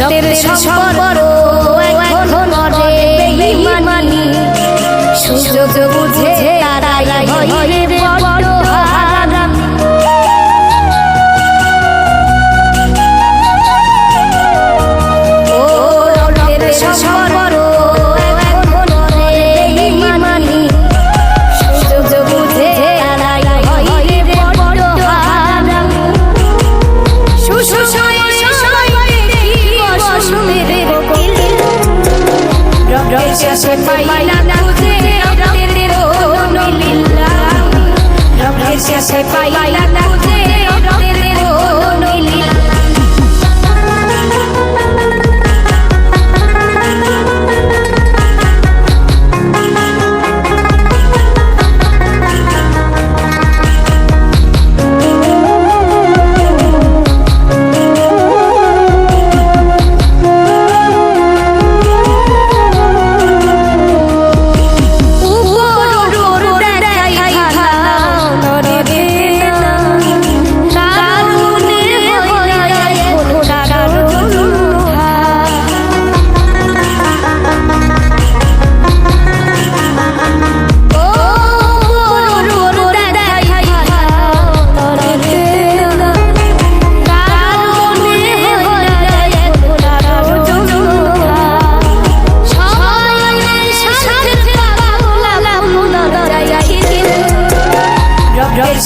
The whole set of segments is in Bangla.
রক্তের সম্পর্ক এখন বেঈমানি সুযোগ বুঝে তারাই হয় বড় হারাম। ও রক্তের সম্পর্ক এখন বেঈমানি সুযোগ বুঝে তারাই হয় বড় হারাম। শেষে পাইলা তুঝে রক্তের নইলিল্লা, রক্তের শেষে পাইলা তুঝে রক্তের নইলিল্লা।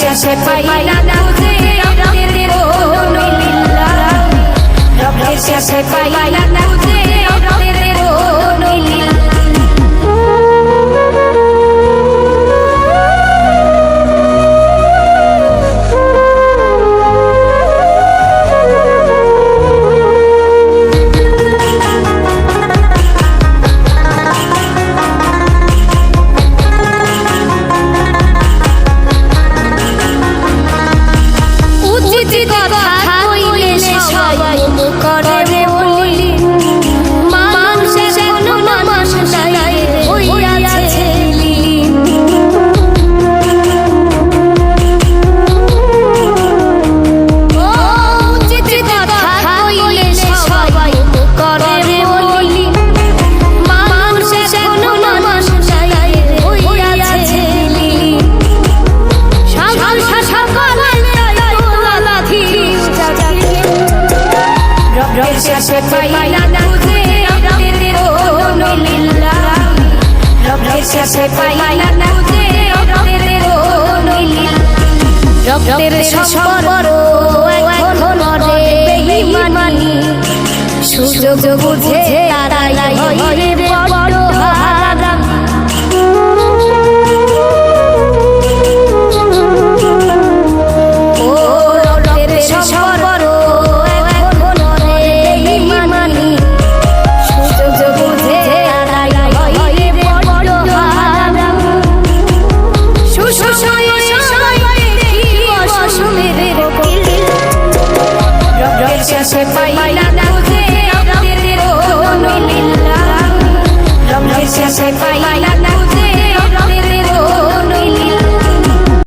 শেষে পাইলা তুঝে রক্তের নইলিল্লা, রক্তের শেষে পাইলা তুঝে রক্তের নইলিল্লা। শেষে পাইলা তুঝে রক্তের নইলিল্লা, রক্তের শেষে পাইলা তুঝে রক্তের নইলিল্লা। রক্তের সম্পর্ক এখন বেঈমানি সুযোগ বুঝে তারাই হয় বড় হারাম। ও রক্তের সম্পর্ক শেষে পাইলা